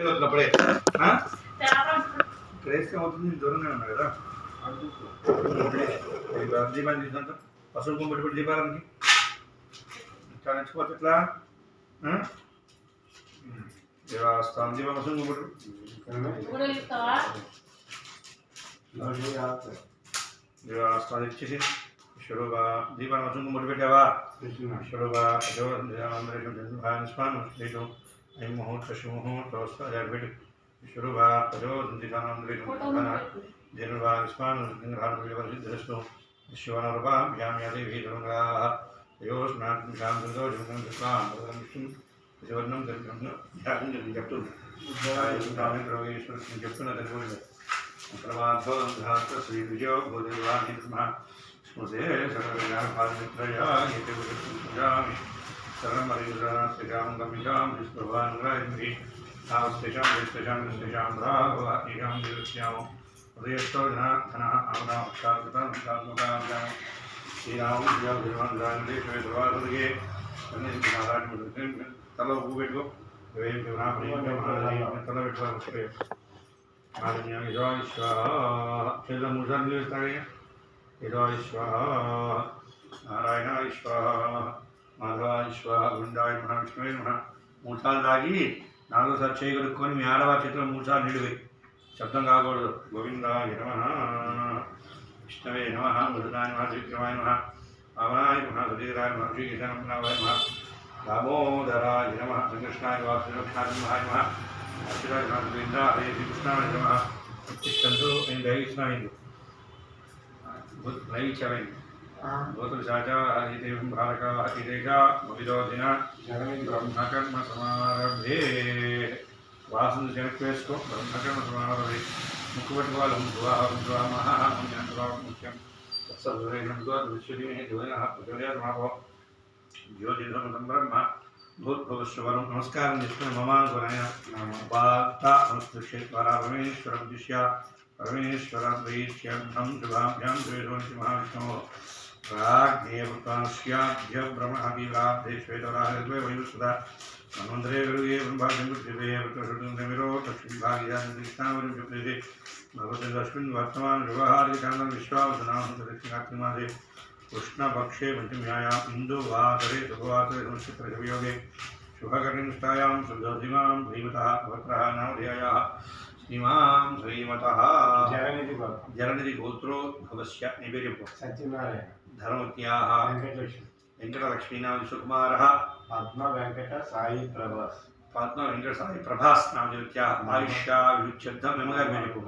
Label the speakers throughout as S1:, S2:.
S1: వచ్చినప్పుడే క్రేస్తే అవుతుంది దూరంగా ఉన్నా కదా దీపాన్ని తీసుకుంటాం పసుపు కుంపటి పెట్టి దీపాలకి చాలా నచ్చిపోతే ఎట్లా దేవాస్థానం దీపం పసుపు కుంపటి దేవాస్థానం ఇచ్చేసి ఈశ్వరుగా దీపాన్ని పసుపు కుంపటి పెట్టావా ఈశ్వరుగా స్వామి ఐం ముహూర్త శుముహూర్త పెట్టి ఈశ్వరుగా జనుగా విస్మాను శివనరుపాభ్యాం యాదేవి దుర్గాః యోస్నాత్మికాం దుర్గోజం శివర్ణం ధ్యానం చెప్తున్నా చెప్తున్నా తెలుగు ప్రమాధో శ్రీ విజయో భూదేవాణి స్మృతే సర్వమిత్రయా శరణమరీశ్వరాం గమిషాం విష్ణువాన్వి స్థిషాం రాఘవాం నిరుత్యామో ఉదయస్థో ధన ఆమదాక్షాకృతం శ్రీరామ శ్రీరాముగే తల ఊ పెట్టుకో తల పెట్టుకోవాలి చేతుల మూడుసార్లు నిలుస్తాడే నారాయణ మాధవ గుండాయ మహావిష్ణువే మహా మూడుసార్లు తాగి నాలుగోసారి చేయగలుగుకొని మీ ఆడవారి చేతిలో మూడుసార్లు నిలువే శబ్దం కాకూడదు గోవిందాయ నమః విష్ణవే నమః మధురాయ నమః శ్రీకృష్ణాయ నమః వామనాయ నమః సుధీరాయ నమః శ్రీకృష్ణాయ నమః దామోదరాయ నమః సంకృష్ణాయ నమః శ్రీకృష్ణాయ నమః అచ్యుతాయ నమః గోవిందా హరే శ్రీకృష్ణాయ నమః ఉత్తిష్టంతో నేను దయచేసినాయింది దయచేయండి గోతులు సాచా హరిదేవం భారక హరిదేశ భవిరోధిన బ్రహ్మకర్మ సమారభే వాసన వెనక్కి వేసుకో బ్రహ్మకర్మ సమారభే ముక్కు పెట్టుకోవాలి ముఖ్యం జ్యోతిర్మ బ్రహ్మ భూద్భవస్వరం నమస్కారం చేసుకుని మమానుకున్నాయ వార్త అనుష్ఠేశ్వర పరమేశ్వరం దిశ్య పరమేశ్వర ప్రీత్యర్థం శుభాభ్యాం ద్వేషోంసి మహావిష్ణో రాజ్ఞేభ్య బ్రహ్మీరాబ్ధే శ్వేతరాహే వయుసుధా మన్వంతరే గరుగే బ్రహ్మాదిమిరో లక్ష్మీభాగ్యాన్నిష్టావరి భగవద్స్మిన్ వర్తమాన వ్యవహారికాండం విశ్వావసనామదే కృష్ణపక్షే పంచమ్యాయాం ఇందువాసరే శుభవాసరే సంస్కృతయోగే శుభకర్ణిష్టాయాం శుద్ధోధిమాం శ్రీమతః భవత్రః నామధేయాः శ్రీమాం శ్రీమతః జరనిధి గోత్రోద్భవస్య నివేద్యపో సత్యనారాయణ ధర్మత్యాः వెంకటలక్ష్మీనామ విశ్వకుమారः పద్మ వెంకట సాయి ప్రభాస్ పద్మ వెంకట సాయి ప్రభాస్ నామదేవత్యాः ఆయుష్యాభివృద్ధ్యర్థం మెమగారి వేదికో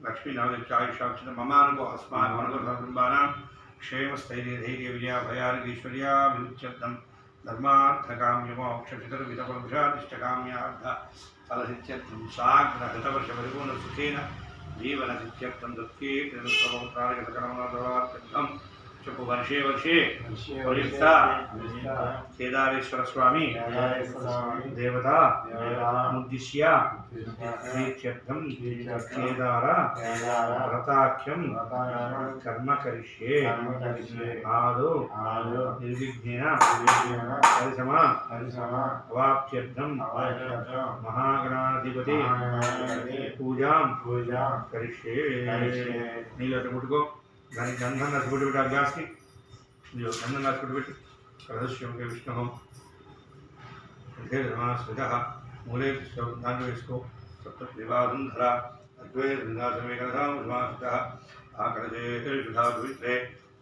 S1: లక్ష్మీ నామదేవత్యాः ఆయుష్యాభివృద్ధ్యర్థం మమానుకో అస్మాకమనుకో కుటుంబానాం క్షేమస్థైర్య ధైర్య విజయాభయార్గీశ్వర్యాభివృద్ధ్యర్థం ధర్మార్థకామ్యమోక్షచితర్వితపరుషాదిష్టకామ్యార్థ ఫలసిద్ధ్యర్థం సాగ్రహృతవర్ష పరిపూర్ణ సుఖేన జీవనసిద్ధ్యర్థం దత్తే త్రిలోకపౌత్రార్గతకరమనాథవార్థం చెప్పు వర్షే వర్షే కేదారేశ్వర స్వామి దేవత ఉద్దిశ్య ప్రీత్యర్థం కేదార వ్రతాఖ్యం కర్మ కరిష్యే ఆదో నిర్విఘ్నేన అవాప్త్యర్థం మహాగణాధిపతి పూజాం కరిష్యే నీళ్ళు ముట్టుకో దానికి గంధం నచ్చుకుంటూ పెట్టి అభ్యాస్కి గంధం నచ్చుకుంటూ పెట్టి రహస్యం విష్ణు స్మృత మూలే దాంట్లో వేసుకో సప్త వివాదం ధర అద్వైత ఆకలే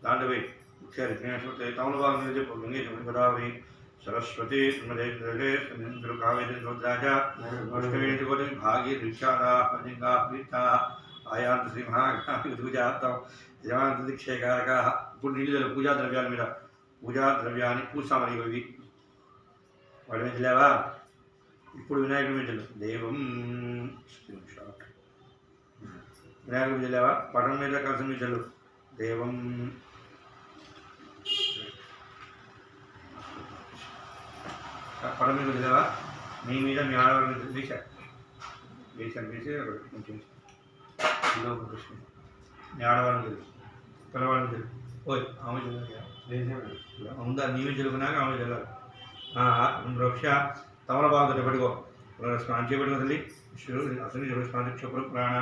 S1: దాంట్లో పోయి ముఖ్య తమల భాగం చెప్పు లింగేశ్వరి గోదావరి సరస్వతి కావేరి రుద్రాజ అష్టవేటి భాగి రిక్షాదా ప్రీతా ఆయాంత శ్రీ మహాగణాధిపతిజాతం యజమాన దీక్షేకారక ఇప్పుడు నీళ్ళు పూజా ద్రవ్యాల మీద పూజా ద్రవ్యాన్ని పూసామని ఇవి వాడి మీద లేవా ఇప్పుడు వినాయకుడి మీద దైవం వినాయకుడి మీద లేవా పటం మీద కలిసి మీద దైవం పటం మీద లేవా మీ మీద మీ ఆడవాళ్ళ వేశారు వేసి కొంచెం కృష్ణ మీ ఆడవాళ్ళని తెలుసు పిల్లవాళ్ళని తెలుసు ఓయ్ ఆమె ఉందా నీవే తెలుగునాక ఆమె తెలియాలి వృక్ష తమల బాగుంటుంది పట్టుకో స్నానం చేయబడిన తల్లి అసలు స్నాన క్షపుర ప్రాణ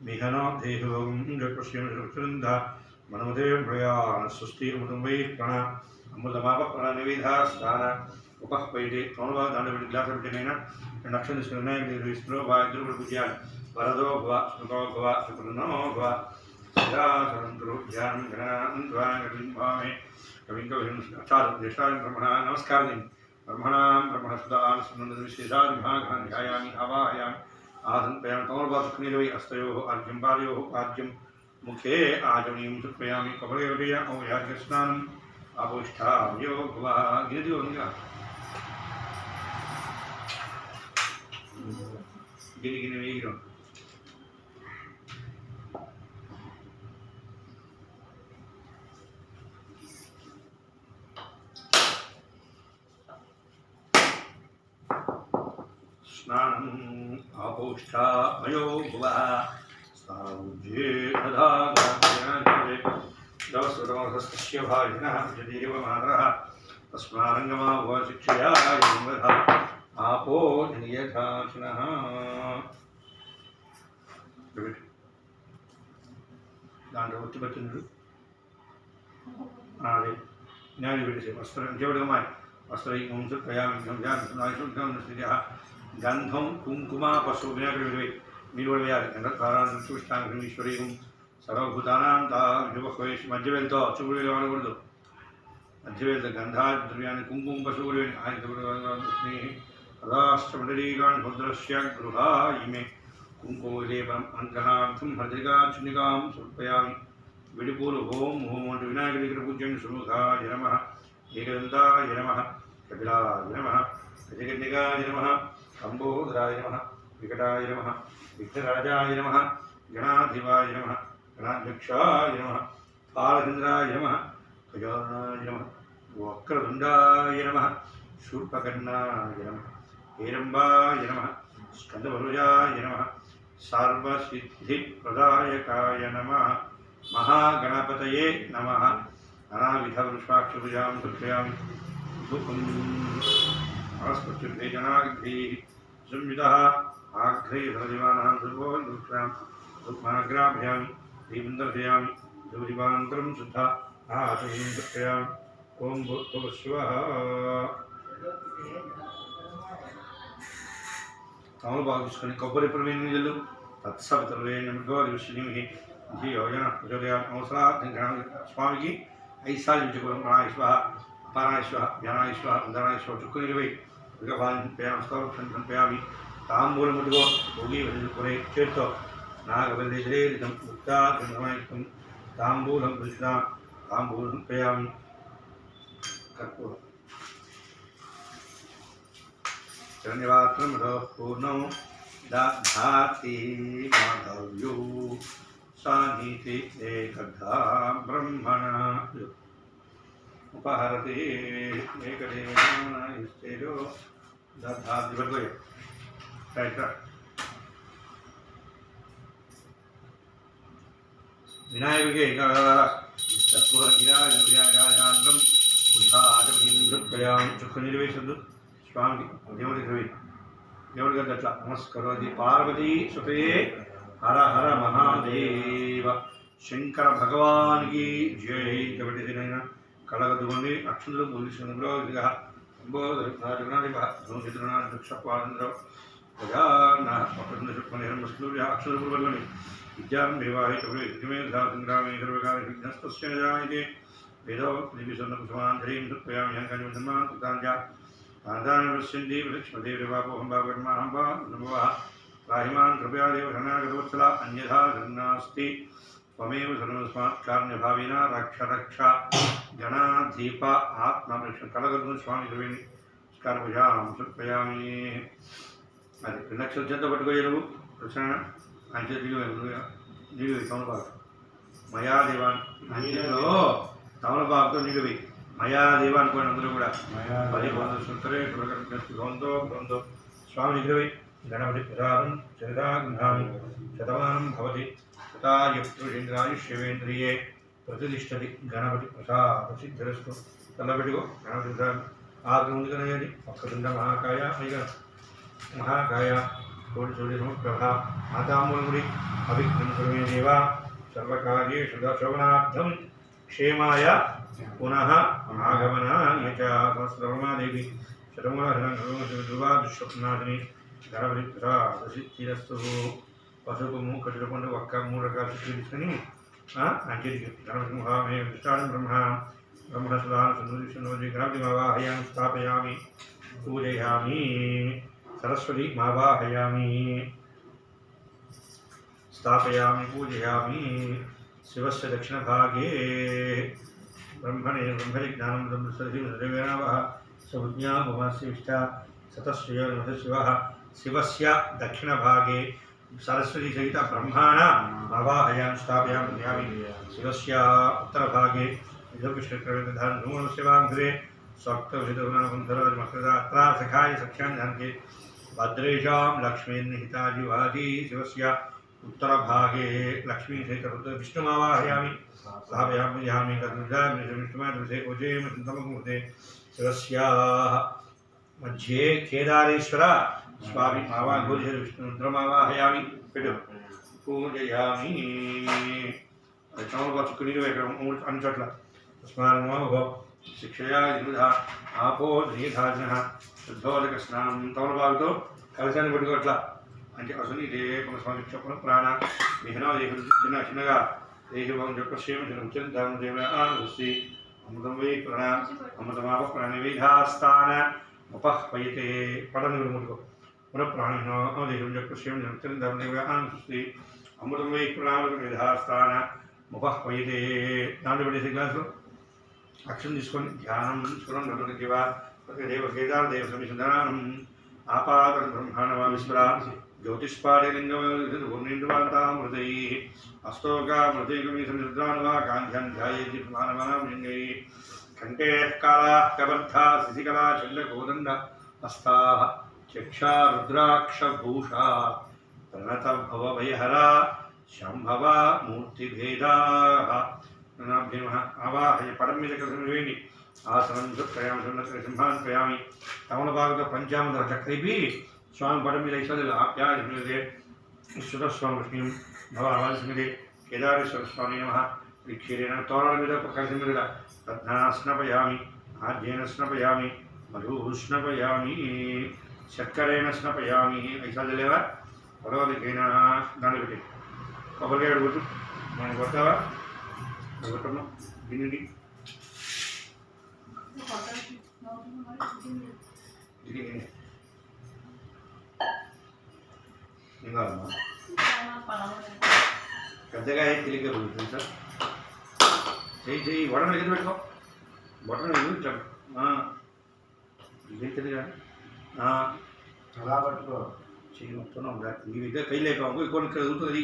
S1: మిహనో దేహోగం జపశ్యంద మనమదే ప్రయాణ సృష్టి అమృతం వై ప్రాణ అమృతమాప ప్రాణ నివేద స్నాన ఉపహ్వైతే తోమవా దాండబడి గ్లాస్ పెట్టినైనా రెండు అక్షరం తీసుకుని వినాయకుడి ఇస్తులో ఇద్దరు కూడా పూజ వరదో భవ శుభో భవ శుభ్రనో భవ ధ్యానం గణామే చాలు జ్యేష్ఠాది బ్రహ్మణ నమస్కారం బ్రహ్మణాం బ్రహ్మణ సుధావిశేషాధ్యాయామి ఆవాహయామి ఆసంపయామి తమోర్వాసుకునిరవై అస్తయో ఆర్ఘ్యం పాదయో ఆర్ఘ్యం ముఖే ఆచమనీయం సుప్రయామి కపలయోదయ ఔయాస్నానం ఆపోష్ఠాయో భవ గిరిది గిరి గిరి వేగిరం స్నానం ఆపోష్ఠామయో భువ స్నానుజ్యే తథాగాత్రే దవస్వతమస్య భాజినః జదేవ మాతరః తస్మారంగమా భవ శిక్షయా యోగధ ఆపో నియథాచినః దాంట్లో వచ్చిపట్టిండు అదే జ్ఞాని పెట్టేసి వస్త్రం చెవిడమాయి వస్త్రైకం సుఖయామి గంధం కుంకుమ పశువు వినాయకుడి మీరు కూడా వేయాలి గంధద్వారాన్ని చూష్టాంగం ఈశ్వరీయం సర్వభూతానాం తావేసి మధ్య వెళ్తో చూపుడు వేలు వాడకూడదు మధ్య వెళ్తే గంధాది ద్రవ్యాన్ని కుంకుమ పశువులు ఆయన రాష్ట్రమండలీకాన్ భద్రస్య గృహా ఇమే కుంకుమలేపనం అంతరార్థం భద్రికాచునికాం సమర్పయామి విడిపూలు ఓం ఓం అంటూ వినాయకుడి దగ్గర పూజ్యం సుముఖాయ నమః ఏకదంతాయ నమః కపిలాయ నమః గజకన్యకాయ నమః కంబోధరాయ నమః వికటాయ నమః విఘ్నరాజాయ నమః గణాధిపాయ నమః గణాధ్యక్షాయ నమః పాలచంద్రాయ నమః గజాననాయ నమః వక్రతుండాయ నమః శూర్పకర్ణాయ నమః హేరంబాయ నమః స్కందవరుజాయ నమః సర్వసిద్ధిప్రదాయకాయ నమః మహాగణపతయే నమః నానావిధవృషాక్షుభుజాం సమర్పయామి ధూపం ఆస్పత్యుర్భేజనాగ్రైः సంయుతः ఆఘ్రైర్హరివానాం సర్వోన్వృక్షాం ధూపమాగ్రాభయామి దీపం దర్శయామి ధూపదీపానంతరం శుద్ధ ఆచమనీయం సమర్పయామి ఓం భూర్భువస్సువః తమలపాకు తీసుకొని కొబ్బరి ప్రవీణ్యులు తత్సవితరులేణ్యమృగోదివిశ్వీమిహి ధియోజన ప్రచోదయాత్ అవసరార్థం స్వామికి 5 సార్లు ఇచ్చుకోవడం ప్రాణాయిశ్వ అపారాయిశ్వ జ్ఞానాయిశ్వ అంధనాయిశ్వ చుక్కు నిలువై మృగపాలింపయామి తాంబూలం ముట్టుకో భోగి వదిలికొనే చేత్తో నాగవల్లిదం ముక్తాగంధమాయుక్తం తాంబూలం పురుషుడా తాంబూలం పయామి కర్పూరం శరణ్యవాత్రం పూర్ణం దాతి మాధవ్యో సానీతి ఏకదా బ్రహ్మణ ఉపహరతి ఏకదేవో దాతి పట్టుకోయ రైట్ వినాయకుడికి కర్పూరగిరాజాంతం బుద్ధాజపయాం చుక్కు నిర్వేశద్దు స్వామికి దేవుడి ద్రవి దేవుడి గారి అట్లా నమస్కరోది పార్వతీ సుతయే హర హర మహాదేవ శంకర భగవానికి జై కాబట్టి దీనైనా కళగదుకొని అక్షులు పోలీసులో క్షపాంధ్ర అక్షర విద్యాం వివాహితమే సంగ్రామే జాయతే వేదో దివ్యసన్నకుమాంధ్రీం సుప్రయామి ఆదానవశ్యంతి లక్ష్మదేవాపోహం భాగర్మాహం వా నమః రాహిమాన్ కృపయాదేవ శరణాగతవత్సల అన్యథా శరణాస్తి త్వమేవ శరణస్మాత్ కారుణ్యభావేన రక్ష రక్ష గణాధీప ఆత్మరక్ష కలగదు స్వామి ద్రవేణి స్కారభుజాం సుప్రయామి అది 2 లక్షల చేత పట్టుకోయరు ప్రశ్న ఆయన దిగు తమలపాకు మయా దేవాన్ అంచెలో తమలపాకుతో నిలువి మయా దేవ అనుకోండి అందరూ కూడా 10 సుందరే భవంతో భవంతో స్వామి నిలువి గణపతి ప్రసాదం చరితాగ్నామి శతమానం భవతి శతాయుష్యేంద్రియే ప్రతిష్టతి గణపతి ప్రసాద సిద్ధిరస్తు తల్లబెట్టుకో గణపతి ప్రసాదం ఆగ్ర ఉంది కనేది ఒక్కదుండ మహాకాయ అయిగా महाकाय कोटिसूर्यसमप्रभा मातामूलमुरि अविघ्नं कुरु मे देव सर्वकार्येषु शोभनार्थं क्षेमाय पुनः आगमनाय च सहस्रवर्मादेवी शतमूलहरणं दुःस्वप्नादिनी ధరవృత్తిరస్తు పసుపు కట్టుకుంటూ ఒక్క 3 రకాల చుట్టూ తీసుకొని అంచెడికి ధనసింహమే విష్టాను బ్రహ్మణసుదాన సుందరి గణపతి మావాహయామి స్థాపయామి పూజయామి సరస్వతి మావాహయామి స్థాపయామి పూజయామి శివస్య దక్షిణభాగే బ్రహ్మణే బ్రహ్మజ్ఞానం బ్రహ్మసరసివేణావः సౌజ్ఞాభవస్య విష్ట సతశ్రయ శివः शिवस्य दक्षिणभागे सरस्वती सहित ब्रह्माण आवाहयामि स्थापयामि शिवस्य उत्तरभागे विष्णुकृष्णधारे स्वक्तविधुनाकुन्धरमकृता सखाय सख्यान्धे भद्रेशां लक्ष्मीर्निहिताजिवाजी शिवस्य उत्तरभागे लक्ष्मी सहित विष्णुमावाहयामि स्थापयामि विष्णुमादिवसे कोजेमृते शिवस्य मध्ये केदारेश्वर स्वामी मावा घोषर विष्णुरुद्रमावाहयामि पूजयामि चमलपाचुकनीरु अन्न चोट्ल तस्मात् नमः शिक्षया युधा आपो नीधाजनः शुद्धोदकस्नानं तमलपाकुतो कलशाన్ని పట్టుకోట్ల అంటే అసలు ఇదే పునఃస్వామి క్షపణ ప్రాణ విహనో చిన్న చిన్నగా దేహం యొక్క క్షేమ చింతాను దేవ ఆనస్తి అమృతం వై ప్రాణ అమృతమాప ప్రాణివిధాస్థాన ఉపహ్వయతే పడని ముట్టుకో పునఃప్రాణినో దేహం యొక్క క్షేమ చింతాను దేవ ఆనస్తి అమృతం వై ప్రాణవిధాస్థాన ఉపహ్వయతే దాంట్లో పెట్టేసి గ్లాసులో అక్షరం తీసుకొని ధ్యానం స్వరం నలుగురివ దేవ కేదార దేవ సమిషధానం ఆపాద బ్రహ్మాండమా విస్మరా జ్యోతిష్పాడలింగమృతై అస్తోకామృతైకమీసమిద్రానువా కాంధ్యాన్ ధ్యాయేతి మానవానాంగై కంఠే కాళా కబద్ధా శశికళా చండకోదండ హస్తా చక్షా రుద్రాక్షభూషా ప్రణత భవభయహరా శంభవ మూర్తిభేదా ఆవాహయ పడం మీద కలిసి ఆసనం ప్రయామి సింహాన్ని ప్రయామి తమలపాకుతో పంచామృత చక్రీపి స్వామి పడం మీద ఈశ్వరులు ఆప్యాయే ఈశ్వరస్వామి విష్ణు భవాల్సింది కేదారేశ్వర స్వామి నమ క్షీరేణ తోరణ మీద కలిసి మీద రత్నా స్నపయామి ఆర్జేన స్నపయామి మధు స్నపయామి చక్కరేణ స్నపయామి ఐసాలు లేవా పడవదికైనా దాన్ని పెట్టి కొబ్బరికాయ కొట్టు మనం కొట్టావా కొట్టమ్మా దీనిది పెద్దగా తెలియక సార్ చెయ్యి చెయ్యి వడన ఎదురు పెట్టుకో బొట్టను ఎదురు ఇదేం తెలియదు
S2: అలా పట్టుకో
S1: చెయ్యి మొత్తం నీ దగ్గర కై లేపాము ఇక్కడ ఇక్కడ ఎదుగుతుంది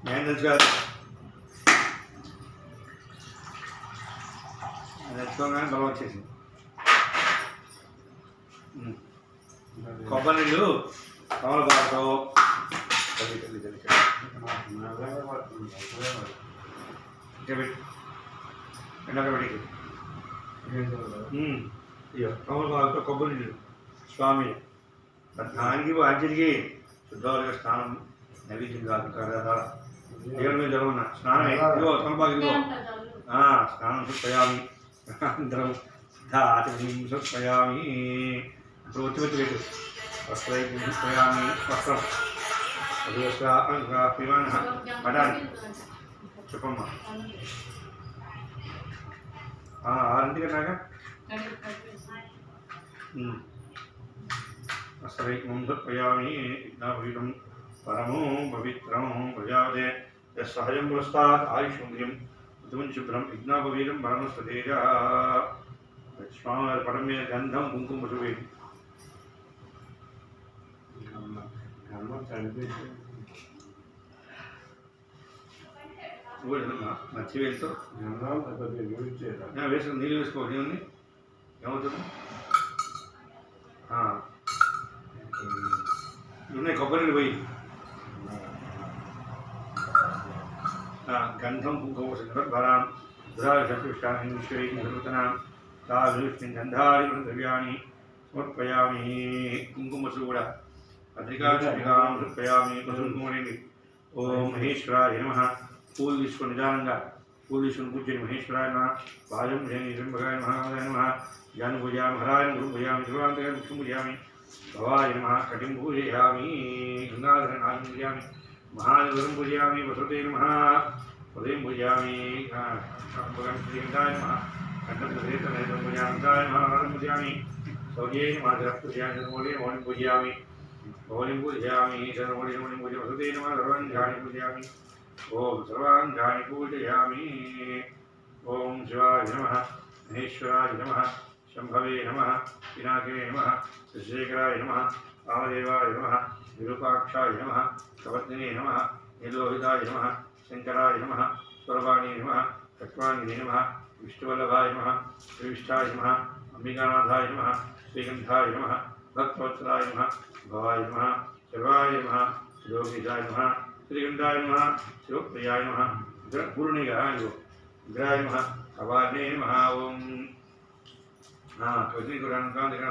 S1: నేను తెలుసు కాదు తెచ్చుకోగానే బలం వచ్చేసింది కొబ్బరి నీళ్ళు తమలపాకుతో ఎండకబెట్టి తమలపాకుతో కొబ్బరి నీళ్ళు స్వామి దానికి ఆంజలికి శుద్ధవాళ్ళకి స్నానం నైవేద్యం కాదు కదా దేవుని మీద జరగన్న స్నానమే ఇదిగో తమలపాకు ఇదిగో స్నానం సుప్రయామి అందరం ఆచరణీయం సుప్రయామి ఇప్పుడు వచ్చి పెట్టు వస్త్రయామి వస్త్రం పిమాన పడాలి చెప్పమ్మా 6 కన్నాగా వస్త్రైకం సుప్రయామి యజ్ఞాపీఠం పరమో పవిత్రం ప్రజాదే సహజం పురస్తాత్ ఆయుష్యం శుభ్రం యజ్ఞాపవీరం పరమస్తేజ స్వామివారి పడం మీద గంధం కుంకుమ పసుపు మర్చి వేస్తూ వేసుకుని నీళ్ళు వేసుకోండి ఏముంది ఏమవుతుంది ఉన్నాయి కొబ్బరి పోయి గంధం కుంకుమ భరాం దురాశపుష్టాన్ని విశ్వైర్వతనాం तादृशं गन्धानि द्रव्याणि समर्पयामि कुङ्कुमसु కూడా పత్రికాం సమర్పయామి కుసుమకుమని ఓం మహేశ్వరాయ నమః పూలు తీసుకొని నిదానంగా పూలు తీసుకొని కూర్చొని మహేశ్వరాయ నమః పాదం ధ్యాని త్రంబకాయ మహాదేవాయ నమః జ్ఞాన పూజయామి హరాయ గురు పూజయామి శివాంతకాయ ముఖ్యం పూజయామి భవాయ నమః కటిం పూజయామి గంగాధర నాగం పూజయామి మహాదేవరం పూజయామి వసతే నమః హృదయం పూజయామి శ్రీగంధాయ నమః కంఠం పూజయామి మహారాజం పూజయామి సౌజే నమః పూజయామి మౌళి పూజయామి मौलिं पूजयामि सर्वमौलिं पूजयामि वसुते नमः सर्वाङ्गानि पूजयामि ॐ सर्वाङ्गानि पूजयामि ॐ शिवाय नमः महेश्वराय नमः शम्भवे नमः पिनाके नमः शशिशेखराय नमः वामदेवाय नमः विरूपाक्षाय नमः कवर्तिने नमः नीलोहिताय नमः शङ्कराय नमः स्वरवाणी नमः चक्राङ्गिने नमः विष्णुवल्लभाय नमः श्रीविष्ठाय नमः अम्बिकानाथाय नमः श्रीगन्धाय नमः भक्तवत्सलाय नमः भवाय नमः सर्वाय नमः योगीशाय नमः श्रीगंधाय नमः शिवप्रियाय नमः पूर्णिगाय विग्रहाय नमः अवार्णे नमः ओम कौशलिकुरानकांतिकाय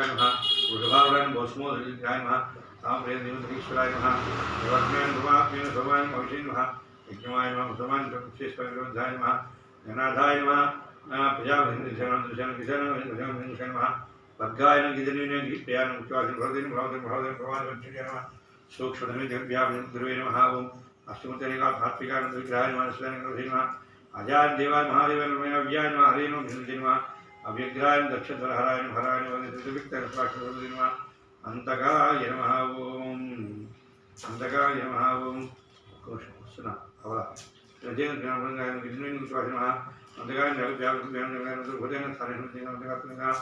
S1: नमः वृषभावराय भस्मोदराय नमः ताम्रेन्द्रईश्वराय नमः सर्वज्ञान भवात्मेन सर्वाय भविष्य नमः यज्ञमाय नमः मुसलमान विशेषपरिग्रहाय नमः गणाधाय नमः प्रजापतिं नमः भद्गायन गिदनीने गिप्यान उच्चारण भरदेन भरदेन प्रवाद वच्चय नमः सूक्ष्मधमे जगव्यापन गुरुवे नमः ओम अष्टमतेनिका धात्विका विग्रहाय नमः स्वामी नमः अजाय देवाय महादेवाय नमः अव्याय नमः हरे नमः नमः अव्यग्राय दक्षधरहराय हराय नमः विक्तर स्वाक्षरवदे नमः अंतकाय नमः ओम अंतकाय नमः ओम कोशना अवला रजेन ज्ञानंगाय गिदनीने स्वामी नमः अंतकाय जगव्यापन ज्ञानंगाय भदेन सारे नमः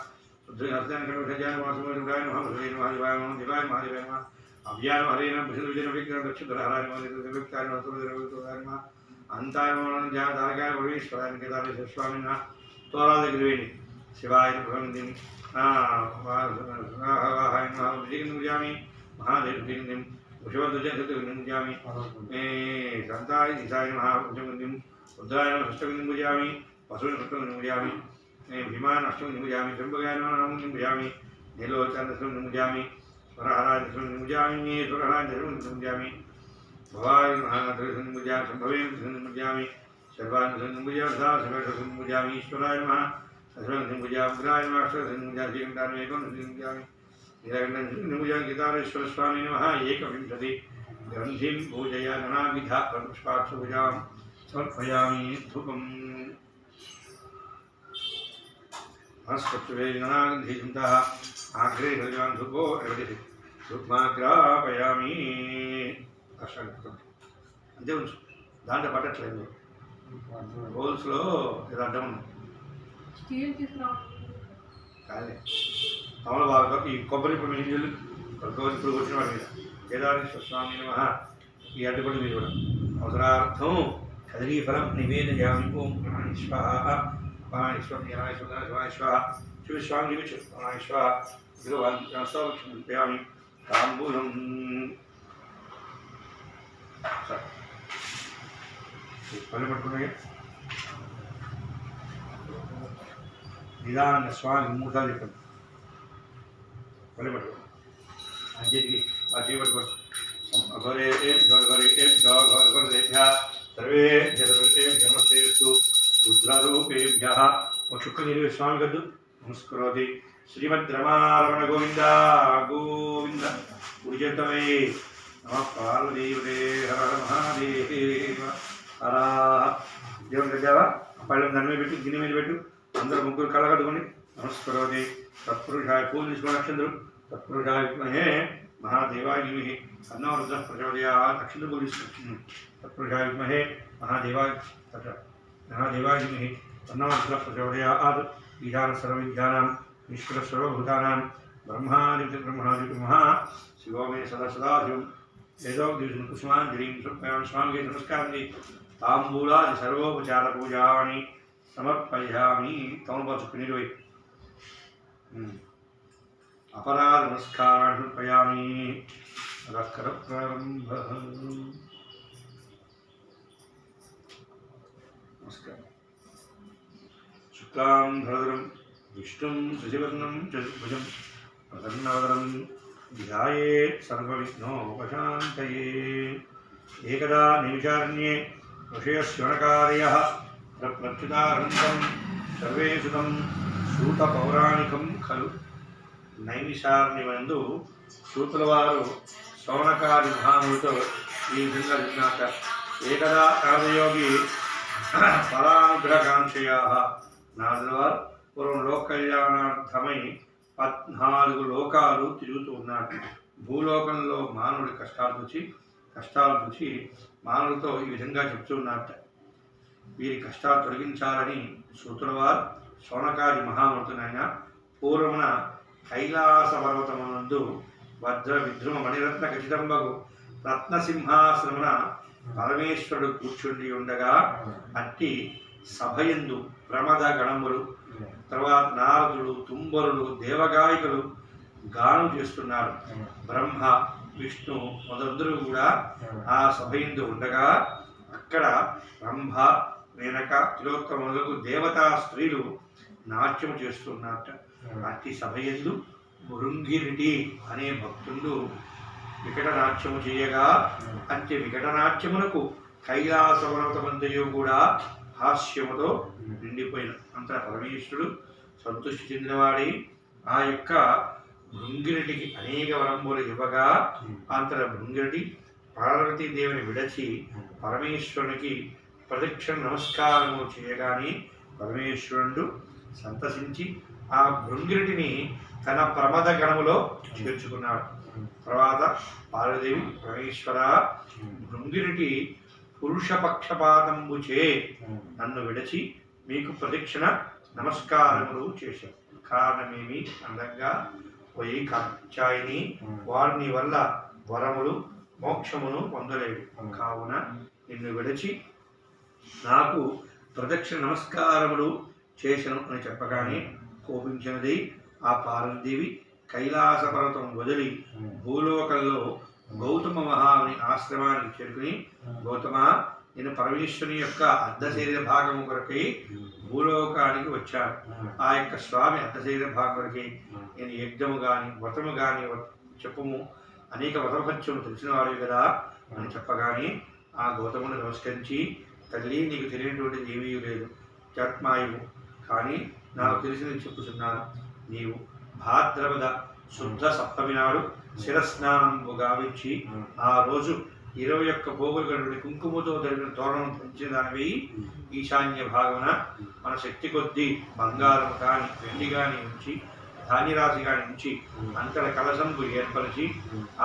S1: हस्तान कटोषजाय वासुदेवाय नमः महादेवाय नमः दिवाय महादेवाय नमः अव्याय हरे नमः विष्णुजन विग्रह दक्षधरहराय नमः विक्ताय नमः सुरदेवाय नमः अंताय नमः ज्ञानदायकाय भवेश्वराय केदारेश स्वामी नमः तोराद गुरुवेणि शिवाय भगवन्दिं वाहाय नमः विजयं पूजयामि महादेव विजयं उषवद्वजं सत्यं पूजयामि मे संताय दिशाय नमः उषवद्वजं रुद्राय नमः षष्ठं पूजयामि वसुदेव षष्ठं पूजयामि भीमान अष्टम निमुजामि जम्बगाय नमः निमुजामि नीलोचन दशम निमुजामि स्वरहराय दशम निमुजामि स्वरहराय दशम निमुजामि भवाय महादशम निमुजामि संभवे दशम निमुजामि सर्वान दशम निमुजामि सा सर्व दशम निमुजामि ईश्वराय नमः दशम निमुजामि ग्राय नमः अष्टम निमुजामि जीवनदान एकम निमुजामि निरंजन निमुजामि केदारेश्वर स्वामी नमः एकविंशति ग्रंथिं पूजया नानाविधा पुष्पाक्षुभुजां समर्पयामि धूपम् हस्तवेदनागन्धिसुन्दः आग्रे भगवान् धूपो एवढे धूपमाग्रापयामि అసలు అంతే ఉంచు దాంట్లో పట్టట్లేదు హోల్స్లో ఇది అడ్డం ఉంది కానీ తమలపాకు ఈ కొబ్బరి పొడి నీళ్ళు కొబ్బరి ఇప్పుడు వచ్చిన వాడి మీద కేదారేశ్వర స్వామి నమః ఈ అడ్డుపడి మీద కూడా అవసరార్థం కదలీ ఫలం నివేదయామి ఓం స్వాహ शिवस्वामी भगवान् तांबूलम पट्टे निदान स्वामी मूर्ता पट्टे सर्वे नमस्ते रुद्रारूपेभ्यः शुक्लदेवी स्वामी कद्दु नमस्करोति श्रीमद्रमारमण गोविंद गोविंद गुरुजतवे नमः पार्वतीपते हर हर महादेव हर देवन कट्टावा पళ్ళెం దాని మీద పెట్టు గిన్నె మీద పెట్టు అందరూ ముగ్గురు కళ్ళ కట్టుకొని నమస్కరోతి తత్పురుషాయ పూజ తీసుకుని నక్షత్రం తత్పురుషాయ విద్మహే महादेवाय धीमहि तन्नो रुद्रः प्रचोदयात् अक्षितं बोधिसत्वं तत्पुरुषाय विद्महे महादेवाय धीमहि तन्नो रुद्रः प्रचोदयात् ईशान सर्वविद्यानां ईश्वर सर्वभूतानां ब्रह्मादिब्रह्मणादिब्रह्मा शिवो मे सदा सदाशिवं वेदोक्तिं कुसुमाञ्जलिं समर्पयामि स्वामिके नमस्कारामि ताम्बूलादि सर्वोपचारपूजानि समर्पयामि तमोपचुक्निर्वै अपराध नमस्कारान् समर्पयामि रक्तप्रारम्भः नमस्कार శుక్లాం భరధరం విష్ణుం శశివర్ణం చతుర్భుజం ప్రసన్నవదనం ధ్యాయేత్ సర్వవిఘ్నోపశాంతయే. ఏకదా నిమిషారణ్యే ఋషయశ్వనకార్యః ప్రప్లక్షితానందం సర్వేషుతం సూత పౌరాణికం ఖలు. నైమిషారణ్యమందు సూతుల వారు శౌనకాది మహామునితో ఈ విధంగా విజ్ఞాత. ఏకదా కాలయోగి ఫలానుగ్రహకాంక్షయా నాదులవారు పూర్వం లోక కళ్యాణార్థమై 14 లోకాలు తిరుగుతూ ఉన్నారు. భూలోకంలో మానవుడి కష్టాలు చూసి మానవులతో ఈ విధంగా చెప్తూ ఉన్నారట. వీరి కష్టాలు తొలగించాలని సూతుల వారు శౌనకాది మహామృతునైన పూర్వమున కైలాస పర్వతమునందు వజ్ర విద్రుమ మణిరత్న ఖచ్చితంబగు రత్నసింహాసనమున పరమేశ్వరుడు కూర్చుండి ఉండగా అట్టి సభయందు ప్రమద గణములు, తర్వాత నారదుడు, తుంబరులు, దేవగాయకులు గానం చేస్తున్నారు. బ్రహ్మ, విష్ణు మొదలందరూ కూడా ఆ సభయందు ఉండగా అక్కడ రంభ, మేనక, తిలోత్తములకు దేవతా స్త్రీలు నాట్యము చేస్తున్నారట. అట్టి సభయందు భృంగిరిటి అనే భక్తుడు వికటనాట్యము చేయగా అట్టి వికటనాట్యమునకు కైలాస పర్వతమంతయు కూడా హాస్యముతో నిండిపోయిన అంతటా పరమేశ్వరుడు సంతృష్టి చెందినవాడి ఆ యొక్క భృంగిరిటికి అనేక వరములు ఇవ్వగా అంతటా భృంగిరిటి పార్వతీదేవిని విడచి పరమేశ్వరునికి ప్రదక్షిణ నమస్కారము చేయగానే పరమేశ్వరుడు సంతసించి ఆ భృంగిరిటిని తన ప్రమద గణములో చేర్చుకున్నాడు. తర్వాత పార్వదేవి, పరమేశ్వర, భృంగిరిటి పురుష పక్షపాతంబుచే నన్ను విడచి మీకు ప్రదక్షిణ నమస్కారములు చేశారు. కారణమేమి అనగా పోయి కాచాయిని వారిని వల్ల వరములు మోక్షమును పొందలేడు, కావున నిన్ను విడచి నాకు ప్రదక్షిణ నమస్కారములు చేసను అని చెప్పగానే కోపించినది ఆ పార్వతీదేవి కైలాస పర్వతం వదిలి భూలోకంలో గౌతమ మహాముని ఆశ్రమానికి చేరుకుని, గౌతమ, నేను పరమేశ్వరుని యొక్క అర్ధ శరీర భాగము కొరకై భూలోకానికి వచ్చాను. ఆ యొక్క స్వామి అర్ధ శరీర భాగం కొరకై నేను యజ్ఞము కానీ వ్రతము కానీ చెప్పము, అనేక వ్రతభత్యము తెలిసిన వారు కదా అని చెప్పగానే ఆ గౌతముని నమస్కరించి, తల్లి, నీకు తెలియనటువంటిది ఏమీ లేదు, జత్మాయువు, కానీ నాకు తెలిసింది చెప్పుచున్నాను. నీవు భాద్రపద శుద్ధ సప్తమి నాడు శిరస్నానము గావించి ఆ రోజు 21 పోగులు కలిగిన కుంకుమతో జరిగిన తోరణం పెంచిన దానివి ఈశాన్య భాగమున మన శక్తి కొద్దీ బంగారం కానీ వెండి కానీ ఉంచి ధాన్యరాశి కానీ ఉంచి అంతర కలశంబు ఏర్పరిచి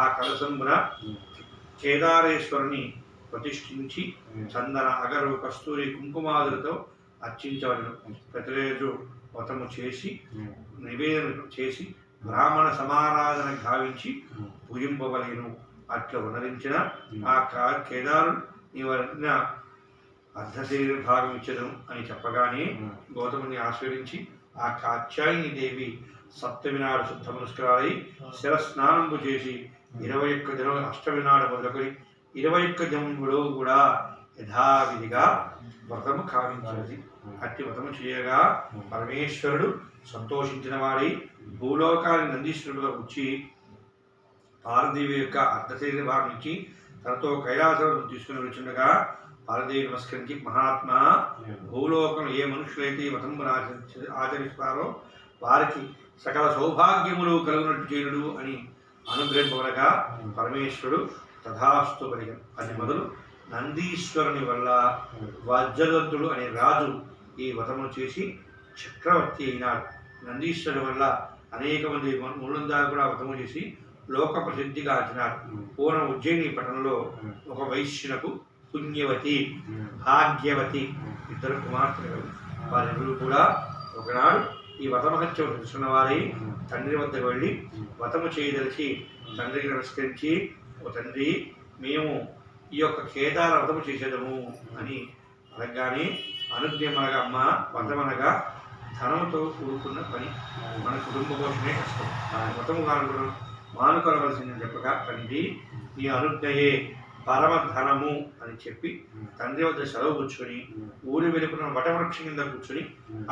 S1: ఆ కలశంబున కేదారేశ్వరుని ప్రతిష్ఠించి చందన, అగరు, కస్తూరి, కుంకుమాదులతో అర్చించవలను. ప్రతిరోజు వ్రతము చేసి నివేదన చేసి బ్రాహ్మణ సమారాధన గావించి పూజింపవలేను. అట్లా ఉనరించిన ఆ కేదారుడు నీవన్న అర్ధ శరీర భాగం ఇచ్చదను అని చెప్పగానే గౌతముని ఆశ్రయించి ఆ కాత్యాయని దేవి సప్తమి నాడు శుద్ధ పురస్కారై శిరస్నానంబు చేసి 21 దినం అష్టమి నాడు మొదలుకొని 21 దినములో కూడా యథావిధిగా వ్రతము కావించినది. అట్టి వ్రతము చేయగా పరమేశ్వరుడు సంతోషించిన వాడి భూలోకాన్ని నందీశ్వరుడుగా వచ్చి పార్వదేవి యొక్క అర్ధశరీర భాగం ఇచ్చి తనతో కైలాసం తీసుకుని వచ్చుండగా పార్వదేవి నమస్కరించి, మహాత్మా, భూలోకంలో ఏ మనుషులైతే ఈ వ్రతమును ఆచరిస్తారో వారికి సకల సౌభాగ్యములు కలుగునట్టు చేయుడు అని అనుగ్రహింపబడగా పరమేశ్వరుడు తథాస్తు పలికను. అది మొదలు నందీశ్వరుని వల్ల వజ్రదంతుడు అనే రాజు ఈ వ్రతమును చేసి చక్రవర్తి అయినాడు. నందీశ్వరుని వల్ల అనేక మంది మూలందా కూడా వ్రతము చేసి లోక ప్రసిద్ధిగా ఆచినారు. పూర్వం ఉజ్జయిని పట్టణంలో ఒక వైశ్యునకు పుణ్యవతి, భాగ్యవతి 2 కుమార్తెలు. వారిద్దరూ కూడా ఒకనాడు ఈ వ్రతమహత్యం తెలుసుకున్న వారి తండ్రి వద్దకు వెళ్ళి వ్రతము చేయదలిచి తండ్రికి నమస్కరించి, ఓ తండ్రి, మేము ఈ యొక్క కేదార వ్రతము చేసేదము అని అనగానే అనుజ్ఞమనగా, అమ్మ, వ్రతమనగా ధనముతో కూడుకున్న పని, మన కుటుంబ పోషణే కష్టం, వ్రతము మానుకొనవలసిందని చెప్పగా, తండ్రి, నీ అనుజ్ఞయే పరమధనము అని చెప్పి తండ్రి వద్ద సెలవు కూర్చొని ఊరి వెలుపున వటవృక్షం కింద కూర్చొని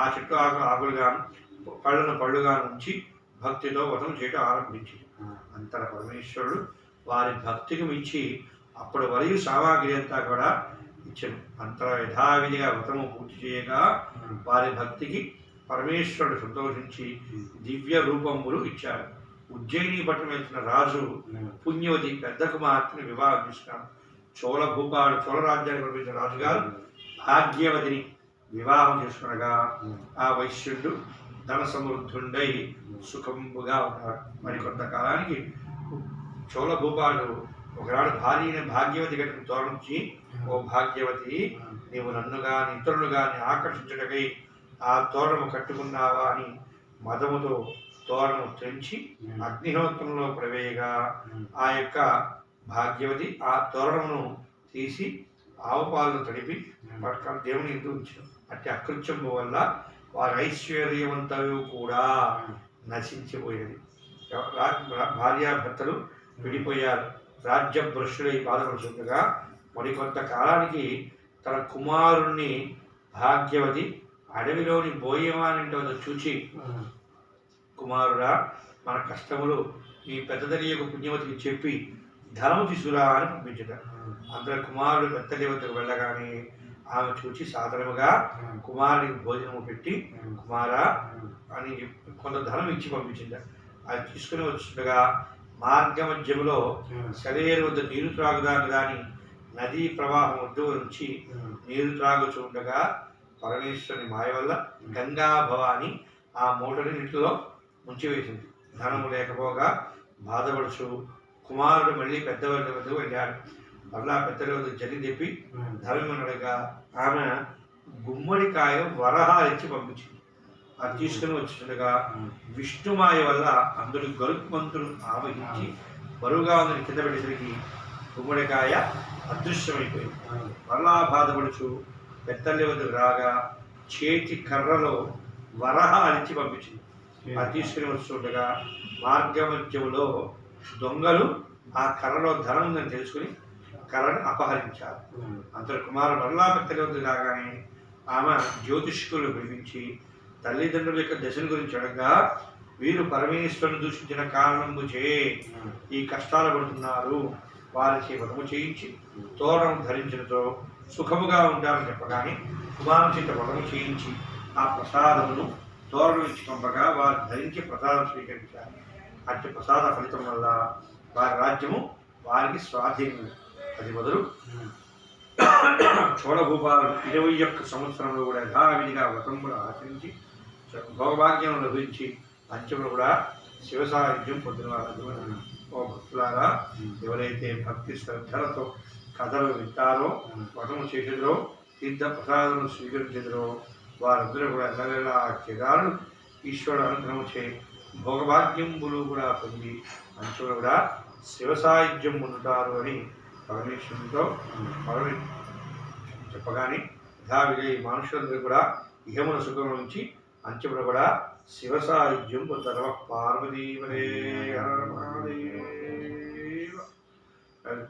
S1: ఆ చెట్టు ఆకులుగాను పళ్ళుగాను ఉంచి భక్తితో వ్రతం చేయడం ఆరంభించింది. అంతట పరమేశ్వరుడు వారి భక్తికి మించి అప్పటి వరకు సామాగ్రి అంతా కూడా ఇచ్చాను. అంతలో యథావిధిగా వ్రతము పూర్తి చేయగా వారి భక్తికి పరమేశ్వరుడు సంతోషించి దివ్య రూపములు ఇచ్చారు. ఉజ్జయిని పట్టణం వెళ్తున్న రాజు పుణ్యవతి పెద్ద కుమార్తెని వివాహం చేసుకున్నాడు. చోళ రాజ్యానికి పంపించిన రాజుగారు భాగ్యవతిని వివాహం చేసుకునగా ఆ వైశ్యుడు ధన సమృద్ధుండై సుఖంగా ఉన్నాడు. మరి కొంతకాలానికి చోళ భూపాలు ఒకనాడు భార్యని భాగ్యవతి గట్టిన తోరణించి, ఓ భాగ్యవతి, నీవు నన్ను గాని ఇతరులు గాని ఆకర్షించటకై ఆ తోరణము కట్టుకున్నావా అని మదముతో తోరణము తెంచి అగ్నిహోత్రంలో ప్రవేయగా ఆ యొక్క భాగ్యవతి ఆ తోరణమును తీసి ఆవు పాలను తడిపి పట్టుకొని దేవుని ఇంటూ ఉంచారు. అట్టి అకృత్యం వల్ల వారి ఐశ్వర్యవంతయు కూడా నశించిపోయేది. భార్యాభర్తలు విడిపోయారు. రాజ్య భ్రష్టులై బాధపడుతుండగా మరికొంత కాలానికి తన కుమారుణ్ణి భాగ్యవతి అడవిలోని బోయమానంటి వద్ద చూచి, కుమారుడా, మన కష్టములు నీ పెద్దతల్లి యొక్క పుణ్యవతికి చెప్పి ధనము తీసుకురా అని పంపించట. అందరూ కుమారుడు పెద్దతల్లి వద్దకు వెళ్ళగానే ఆమె చూచి సాధారణంగా కుమారుడికి భోజనము పెట్టి, కుమారా అని కొంత ధనం ఇచ్చి పంపించింది. అది తీసుకుని వచ్చుండగా మార్గ మధ్యములో శరీర వద్ద నీరు త్రాగుదాని దాని నదీ ప్రవాహం వద్ద నుంచి నీరు త్రాగుచుండగా పరమేశ్వరుని మాయ వల్ల గంగా భవాని ఆ మూటని నీటిలో ముంచివేసింది. ధనము లేకపోగా బాధపడుచు కుమారుడు మళ్ళీ పెద్దవాళ్ళ వద్దకు వెళ్ళాడు. మళ్ళా పెద్దల వద్ద జరి చెప్పి ధనమనగా ఆమె గుమ్మడికాయ వరహాలిచ్చి పంపించింది. అది తీసుకుని వచ్చిండగా విష్ణుమాయ వల్ల అందరూ గరుత్మంతుడు ఆవహించి బరువుగా ఉందని కింద పెట్టేసరికి గుమ్మడికాయ అదృశ్యమైపోయింది. మరలా బాధపడుచు పెద్దల్లి వద్దకు రాగా చేతి కర్రలో వరహాలిచ్చి పంపించింది. అది తీసుకుని వస్తుండగా మార్గమధ్యంలో దొంగలు ఆ కర్రలో ధనం ఉందని తెలుసుకుని కర్రను అపహరించారు. అంతటి కుమారుడు మరలా పెద్దల వద్దకు రాగానే ఆమె జ్యోతిష్కులు పిలిపించి తల్లిదండ్రుల యొక్క దశను గురించి అడగగా, వీరు పరమేశ్వరుని దూషించిన కారణము చే ఈ కష్టాలు పడుతున్నారు, వారికి వ్రతము చేయించి తోరణం ధరించడంతో సుఖముగా ఉంటారని చెప్పగానే కుమారుని చేత వ్రతము చేయించి ఆ ప్రసాదమును తోరణం ఇచ్చి పంపగా వారు ధరించి ప్రసాదం స్వీకరించారు. అట్టి ప్రసాద ఫలితం వల్ల వారి రాజ్యము వారికి స్వాధీనం. అది మొదలు చోళభూపాలు 21 సంవత్సరంలో కూడా యథావిధిగా వ్రతం కూడా ఆచరించి భోగభాగ్యం లభించి అంచెములు కూడా శివ సాహిత్యం పొందినవారు. ఓ భక్తులారా, ఎవరైతే భక్తి శ్రద్ధలతో కథలు వింటారో, వ్రతము చేసేదరో, తీర్థ ప్రసాదమును స్వీకరించేదరో వారందరూ కూడా ఎల్లవేళ ఆ చిరాలు ఈశ్వరుడు అనుగ్రహం చే భోగభాగ్యములు కూడా పొంది అంచెములు కూడా శివ సాహిత్యం పొందుతారు అని పరమేశ్వరునితో చెప్పగానే యథావిధి మనుషులందరూ కూడా ఇహమున సుఖం నుంచి అంచెములు కూడా శివ సాహిత్యం పొందర పార్వతీవరే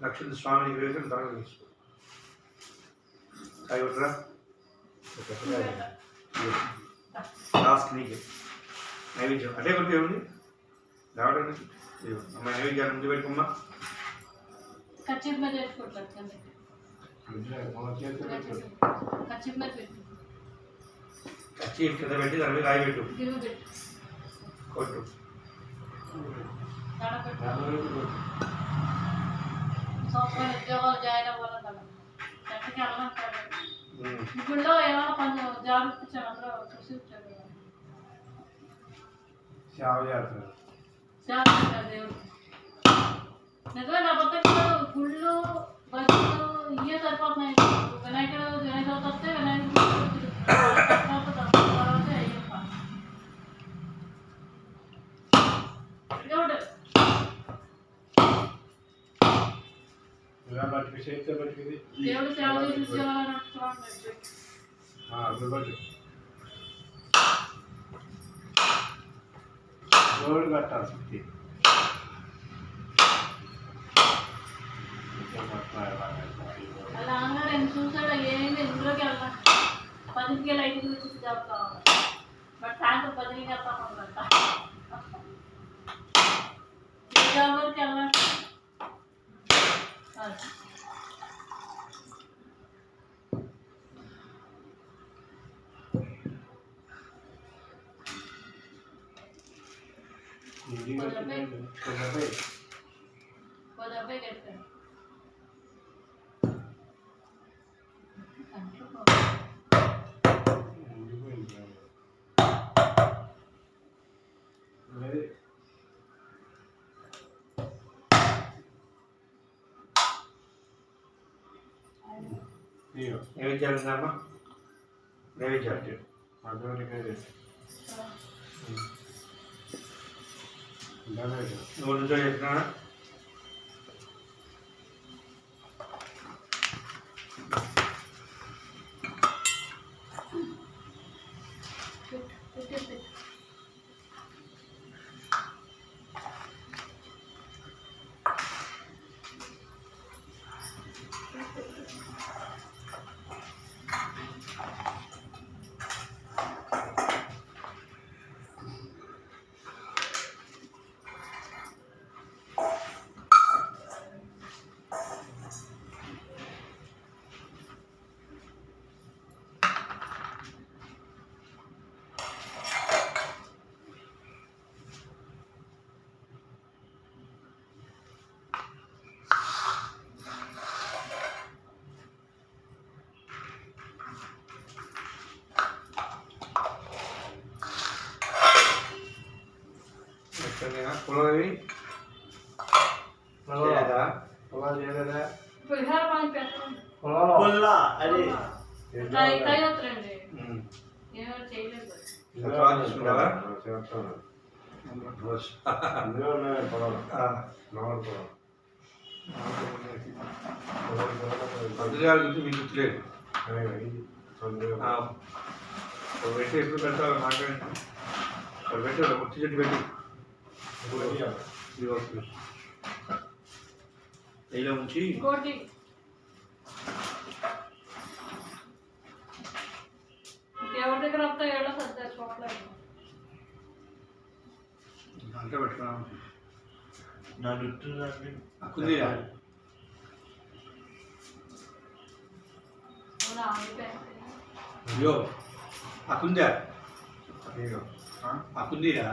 S1: నక్షత్ర స్వామిని వేసిన తనకు తీసుకో కాయరా లాస్ట్ నీకే నైవేద్యం అదే కొట్టి ఏముంది రావడం అమ్మ నైవేద్యాన్ని ముందు పెట్టుకోమ్మా. కచ్చి కింద పెట్టి దాని మీద రాయి పెట్టు కొట్టు.
S3: ఉద్యోగాలు జాయిన్ అవ్వాలి ఇప్పుడు ఏమైనా కొంచెం జాబ్ ఇప్పించాను, అందరూ చూసి వచ్చాడు.
S2: సేవ చేస్తారు
S3: దేవుడు నిజమే. నా పక్కన గుళ్ళు బస్సులు ఇవే సరిపోతున్నాయి. వినాయకుడు వినాయకుడు వస్తే వినాయకుడు అయ్యప్ప దేవుడు
S2: బట్టి చేస్తే బట్టిది
S3: దేవుడు సేవ చేసి
S2: రోడ్డు కట్టాలి.
S3: అలా అన్నాడు నేను చూసాడు ఏమైంది ఇందులోకి వెళ్తా 10కి వెళ్ళి 5కి వచ్చి జాబ్ కావాలి బట్ సాయంత్రం 10కి వెళ్తామంట జాబ్ వరకు వెళ్ళాలి డెబ్బై కట్టాను
S1: నైవేద్యాలు నైవేద్యాలు నూనెతో చెప్పినా పొలవి
S2: పొలాలు చేయలేదా
S3: విహారం అని పెట్టండి కైవత్రండి ఏమో చేయలేదు
S1: తీసుకుంటావా
S2: అందులో ఉన్నాయి పొలాలు నాలుగు పొలాలు
S1: పంతుగారి గురించి మీకు గుర్తులేదు పెట్టి ఎప్పుడు పెడతావు మాట్లాడి పెట్టి ఒత్తి చెట్టు పెట్టి నెయ్యిలో ఉంచి
S3: ఇంకోటి ఎవరి దగ్గర వస్తా ఏళ్ళ సర్దా చూడలేదు
S1: అంతా పెట్టుకున్నాం
S4: నా జుట్టు
S1: అక్కుందిరా అయ్యో అక్కుందా అక్కుందిరా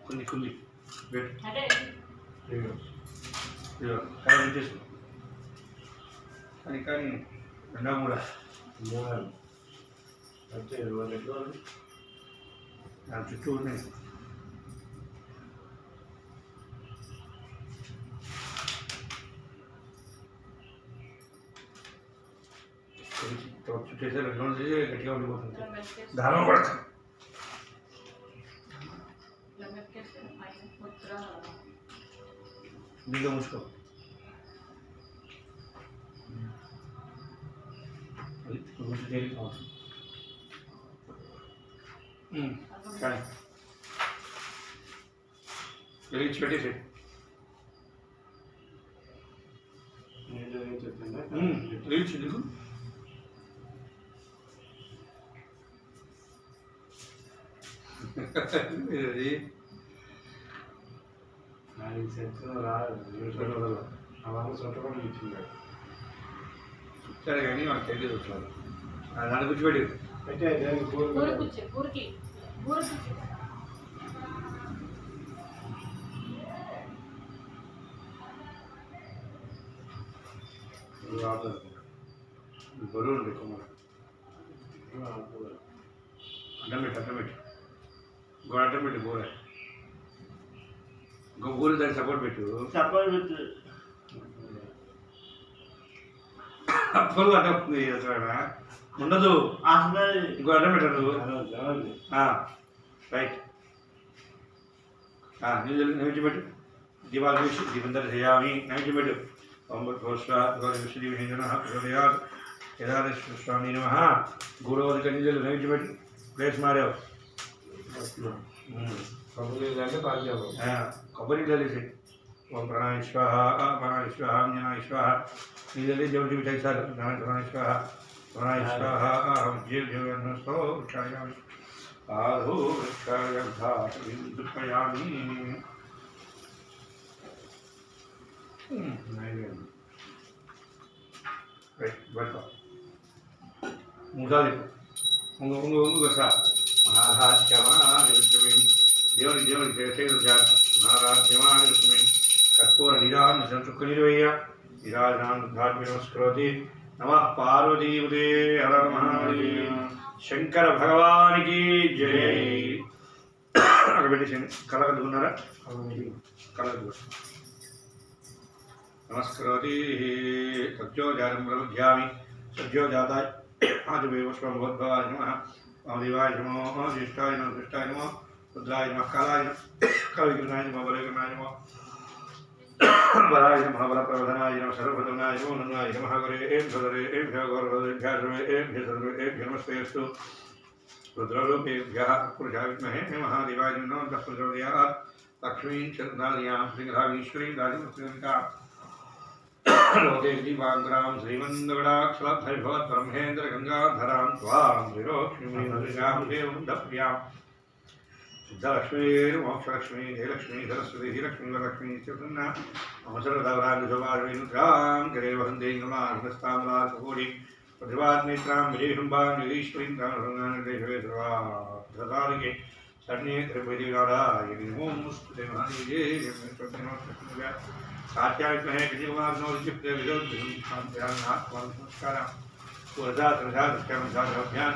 S1: కుంది పెట్టు
S3: అంటే
S1: కానీ చేసుకో కానీ రెండో మూడ
S2: అంటే
S1: దాని చుట్టూ ఉన్నాయి చుట్టేసారి రెండు గట్టిగా ఉండిపోతుంది దానం కూడా దీంట్లో మూసుకో కానీ వెలిగించి పెట్టేసి వెలిగించి నీకు అది
S2: నాకు సెక్షన్ రాదు అవన్నీ చుట్టకుండా ఇచ్చింది
S1: సరే కానీ మనకు తెలియదు అట్లా దాన్ని కూర్చోబెట్టి
S2: అయితే దానికి
S3: ఊరికి
S1: బరువు ఉంది కొమ్మలు అడ్డం పెట్టి ఇంకో అడ్డం పెట్టి బోర ఇంకో ఊరు దానికి సపోర్ట్ పెట్టు అప్పలు అడ్డం ఉంది అసలు ఉండదు ఇంకో అడ్డం పెట్టదు రైట్ నైవేద్యం పెట్టు దీపాలు వేసి దీపందర చేయాలి నైవేద్యం పెట్టు స్వామి నమ గోడవది కన్నీళ్ళు నైవేద్యం పెట్టు ప్లేస్ మారావు
S2: కొబ్బరి అంటే పాలు
S1: కొబ్బరి నీళ్ళు వేసి ఓం ప్రాణాయ స్వాహా ప్రాణాయ స్వాహా జ్ఞానాయ స్వాహా ఇదే దేవుడి విజయ్ సార్ ప్రాణాయ స్వాహా ప్రాణాయ స్వాహా జీవనస్తో వృక్షాయామి ఆధో వృక్షాయామి మూడాలి ఉంగు సార్ మహారాజ్యమాని దేవుడి చేసేది మహారాజ్యమాని కర్పూర నిరాజన చుక్కనిరవయ్య నిరాజనాన్ని నమస్కరోతి నమ పార్వతీపదే హర మహాదేవ శంకర భగవానికి జై అక్కడ పెట్టేసి కలగదుకున్నారా కలగదు నమస్కరోతి సత్యోజాతం ప్రబుధ్యామి సత్యోజాతాయ ఆదివేవస్వం భగవద్భవాయ నమః వామదేవాయ నమః జ్యేష్ఠాయ నమః కృష్ణాయ నమః రుద్రాయ నమః కాలాయ నమః కవికృష్ణాయ నమః బలకృష్ణాయ నమః వరాయ నమః బలప్రవధనాయ నమః సర్వభద్రనాయ నమో నమాయ నమః గురేభ్యో గౌరవేభ్యో నమస్తేస్తు రుద్రరూపేభ్యः పురుషాయ విద్మహే మహాదేవాయ నమః ప్రచోదయాత్ లక్ష్మీం చంద్రాలయాం శ్రీరామేశ్వరీం రాజముఖ్యంకాం లోకే దీపాంతరాం శ్రీమందగడాక్షలభైభవత్ బ్రహ్మేంద్ర గంగాధరాం త్వాం శ్రీరోక్ష్మీం దేవం దప్యాం సిద్ధలక్ష్మీర్ మోక్షలక్ష్మీ జయలక్ష్మీ సరస్వతి లక్ష్మీ వరలక్ష్మీ చతుర్ణ అవసరదవరాంగుజవారుద్రాం గరే వహందే నమాస్తామలాకోడి ప్రతివాద్నేత్రాం విజయశుంభాం జగదీశ్వరీం ధృతారికే శరణ్యే త్రిపదినారాయ నమోస్తుతే మహాదేవే సాత్యావిద్మహే కృతికుమార్నోర్జిప్తే విదోద్భింకాంత్యాత్మనమస్కారం పూర్ధాభ్యాం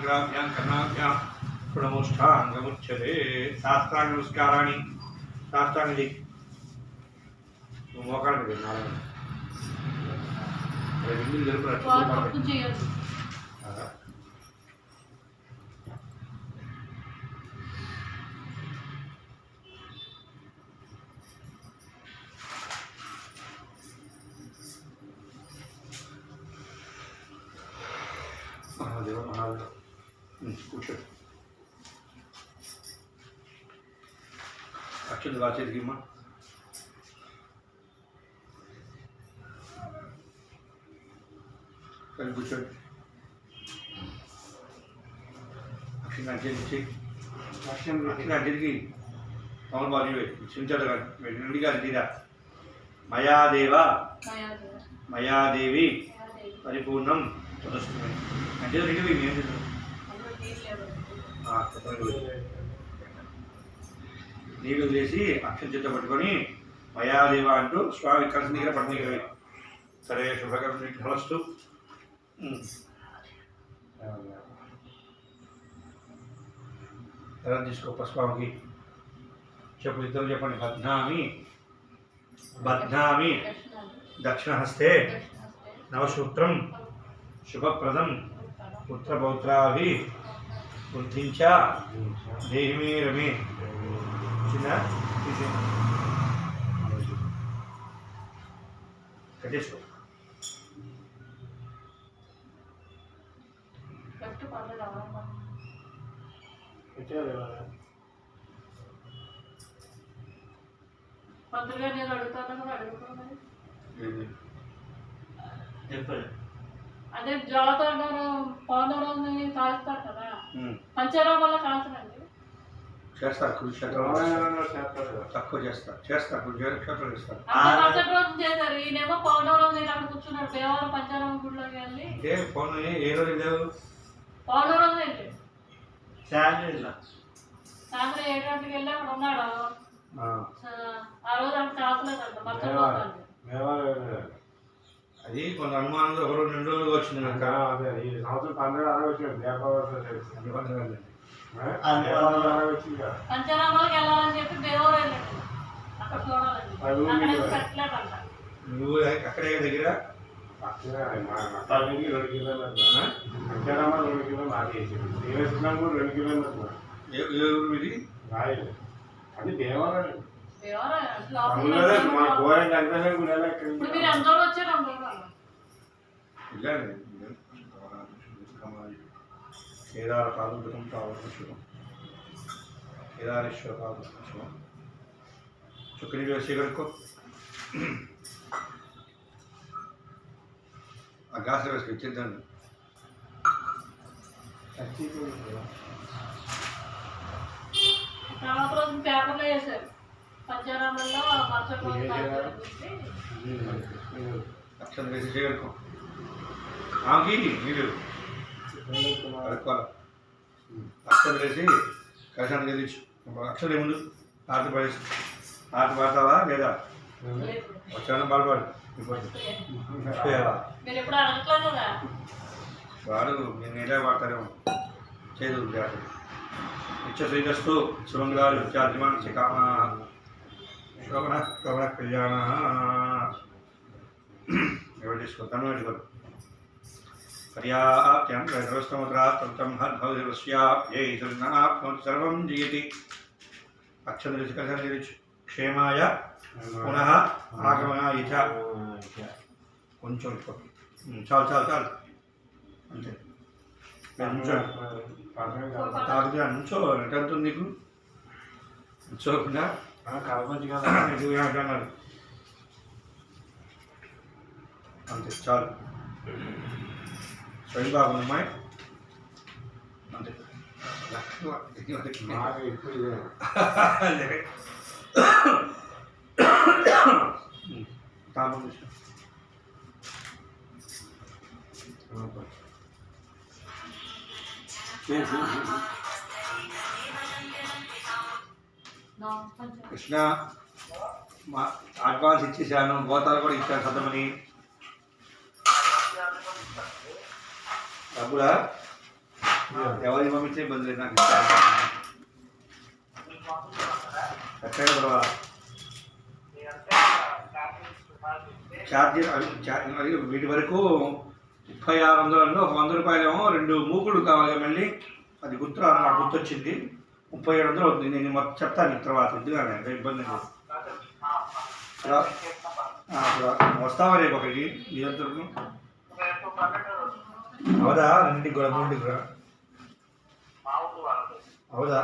S1: గ్రాభ్యాం కర్ణాభ్యాం ప్రణమోష్ఠాంగముచ్యతే శాస్త్రాంగ నమస్కారాన్ని శాస్త్రాంగి మోకాళ్ళ మీద నారాయణ ఇల్లు తెలుపు
S3: తప్పు చేయొద్దు.
S1: మహాదేవ మహాదేవ కూర్చోండి అక్షులు వాచేదికి అమ్మా కానీ కూర్చోండి అక్షులు అంచేది అక్షులు అంచేదికి పవన్ బాబు చించాడు కానీ నుండి గారి తీరా మయాదేవ మయాదేవి పరిపూర్ణం చదువుతుంది అంటే రెండు ఏం చేస్తారు నీళ్ళు వదిలేసి అక్షం చేత పట్టుకొని మయాదేవ అంటూ స్వామి కలిసి దగ్గర పట్టుకుని సరే శుభకరస్తూ ఎలా తీసుకో స్వామికి చెప్పు ఇద్దరు చెప్పండి బధ్నామి బధ్నామి దక్షిణహస్తే నవసూత్రం శుభప్రదం పుత్రపౌత్రాభి వృద్ధించ దేహిమే రమే చిన్న కట్టేసుకో
S3: పంతులు గారు నేను అడుగుతాను కూడా అడుగుతున్నాను
S4: చెప్పండి
S3: అదే జ్వాలతో పౌర్ణమి కాలుస్తారు కదా పంచరావు వల్ల కాల్చరండి
S1: చేస్తారు కృషి తక్కువ చేస్తారు కృషి చేస్తారు
S3: అంటే మరుసటి రోజు చేశారు. ఈయనేమో పౌర్ణమి నేను అక్కడ కూర్చున్నాడు దేవాలయం పంచారామ గుడిలోకి వెళ్ళి
S1: అంటే పౌర్ణమి ఏ రోజు లేవు
S3: పౌర్ణమి వెళ్ళి
S4: శాలరీలా
S3: సాయంత్రం 7 గంటలకు వెళ్ళి అక్కడ ఉన్నాడు. ఆ రోజు అక్కడ కాల్చలేదంట మరుసటి రోజు అండి.
S1: అది కొంత అనుమానంలో ఒక రోజు 2 రోజులుగా వచ్చింది కనుక
S2: అదే ఈ సంవత్సరం 12 వచ్చింది
S3: పంచరామాలకు వెళ్ళాలని చెప్పి దేవరం వెళ్ళండి అక్కడ చూడాలండి. అక్కడ పెట్టలేదంట.
S1: నువ్వు అక్కడే దగ్గర
S2: 2 కిలోమీటర్లు అంతేరామా 2 కిలోమీటర్లు నాకేసింది దేవేశ్వరం కూడా 2 కిలోమీటర్లు
S1: ఏ ఊరు ఇది
S2: రాయలు అది దేవాలయం
S3: దేవరం
S2: మన గోరం కనిపించడం కూడా
S3: ఇప్పుడు మీరు ఎంత రోజులు వచ్చారు అంత
S1: కేదార పాదం కావచ్చు శుభం కేదారేశ్వర పాదం శుభం చుక్కని వేసి కడుక్కో ఆ గ్లాస్ వేసుకు ఇచ్చేద్దాను.
S3: తర్వాత రోజు పేపర్లో వేశారు పంచారామంలో మరుసటి రోజు
S1: అక్షరం వేసి చేయడుకో ఆమెకి మీరు కడుక్కోవాలి. అక్షరం వేసి కలశాన్ని గెలిచు. అక్షరం ఏముందు ఆట పడేసి ఆట పాడతావా లేదా వచ్చాను బాధపడు
S3: మీరు ఎప్పుడు అడగట్లేదు కదా.
S1: వాడు నేను ఎలా వాడతారేమో చేదు నిత్య శ్రీరస్తు శుభంగారు నిత్యాధిమాన కామ శోభన శోభన కళ్యాణ ఎవరు తీసుకుంటాను పెట్టుకోరు పర్యాప్త్యం వ్యవస్థముద్రాత్తం హద్భవస్య ఏ సర్వం జయతి. అక్షరం తెలిసి కలశాన్ని తెలియచ్చు. క్షేమాయ పునః ఆగమనాయ చ. కొంచెం చాలు చాలు చాలు అంతే. నుంచో తాగుతున్నా నుంచో ఎంత అవుతుంది నీకు నుంచోకుండా అన్నారు అంతే చాలు. స్వయం బాగుందమ్మాయి అంతే. తాపం కృష్ణ మా అడ్వాన్స్ ఇచ్చేసాను. గోతాలు కూడా ఇచ్చాను సద్దమని. డబ్బులా ఎవరికి పంపించే ఇబ్బంది లేదు నాకు. ఎక్కడ పర్వాలా ఛార్జీ అది వీటి వరకు 3600 ఒక 100 రూపాయలేమో 2 మూకుడు కావాలి. మళ్ళీ అది నాకు గుర్తొచ్చింది. 3700 అవుతుంది. నేను మొత్తం చెప్తాను తర్వాత ఎందుకంటే అంటే ఇబ్బంది లేదు. వస్తావా రేపు ఒకరికి ఇదంతా అవుదా? రెండింటికి కూడా మూడింటికి కూడా అవుదా?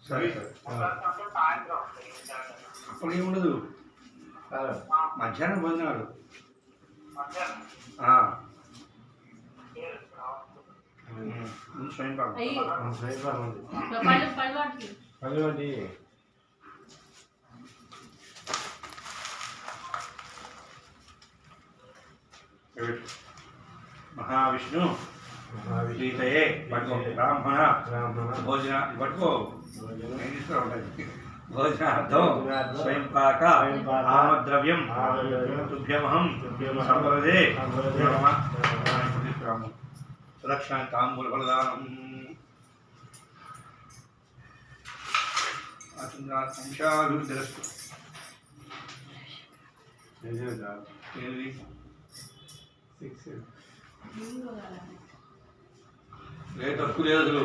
S1: సరే సరే అప్పుడు ఏముండదు. మధ్యాహ్నం భోజనాలు స్వయం పాకం మహావిష్ణు ప్రీతయే పట్టుకో. బ్రాహ్మణ భోజన పట్టుకో. భోజనార్థం స్వయం పాక ఆమద్రవ్యం తుభ్యమహం సంప్రదే సురక్షణ తాంబూల ఫలదానం అంశాభివృద్ధిరస్తు. లేదు తక్కువ లేదు అసలు.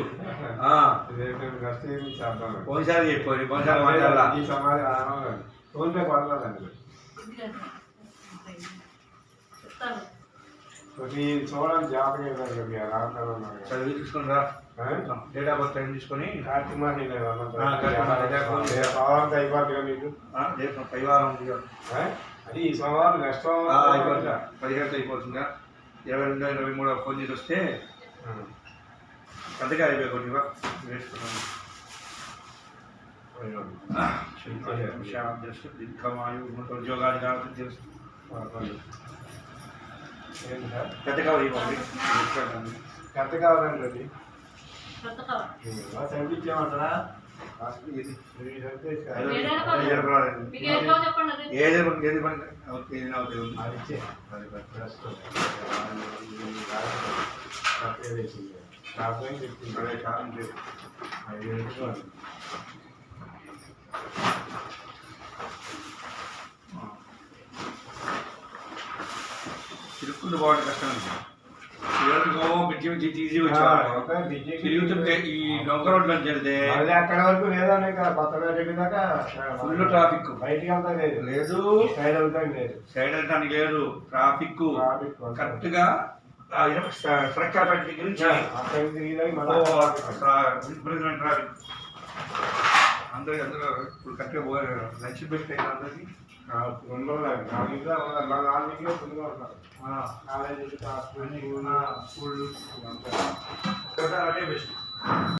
S1: పోయినసారి చెప్పారు పోయినసారి మాట్లాడాలా.
S2: ఫోన్పే పడలేదండి. చూడండి జాగ్రత్తగా
S1: చదివి తీసుకుని రా. డేట్ ఆఫ్ బర్త్ టైం తీసుకొని
S2: కార్తీక మాసం అయిపోతుంది మీకు.
S1: పైవారం ఉంది
S2: అది ఈ సోమవారం నెక్స్ట్
S1: అయిపోతుందా? 17 అయిపోతుందా? 22, 23 ఫోన్ చేసి వస్తే పెద్దగా అయిపోయి కొద్దిగా వేసుకున్నాను. దీర్ఘమాయు ఉద్యోగాలు కాబట్టి తెలుసు. పెద్ద కవర్ ఇవ్వండి.
S2: ఎంత కావాలండి అది
S3: చంపించేమంటారా?
S1: ఏది తిరుక్కుంటూ పోవడం కష్టం. ఈజీ వచ్చాడు తిరుగుతుంటే ఈ డొంక రోడ్లో వెళ్తే
S2: అక్కడ వరకు లేదండి. కొత్తగా దాకా
S1: ఫుల్ ట్రాఫిక్.
S2: బయటికి వెళ్తా లేదు.
S1: లేదు
S2: సైడ్ వెళ్తా లేదు.
S1: సైడ్ వెళ్తానికి లేదు. ట్రాఫిక్ కరెక్ట్ గా సరక్కాపేట దగ్గర నుంచి
S2: అక్కడ తిరిగి మళ్ళీ
S1: విపరీతమైన ట్రాఫిక్. అందరూ ఇప్పుడు కరెక్ట్గా పోయారు. లంచ్ బెస్ట్ అయినా అందరికి
S2: 2 రోజులు 4 ఇంట్లో 4 ఇంట్లో ఫుల్గా ఉంటారు. కాలేజీ
S1: స్కూళ్ళు అదే బెస్ట్.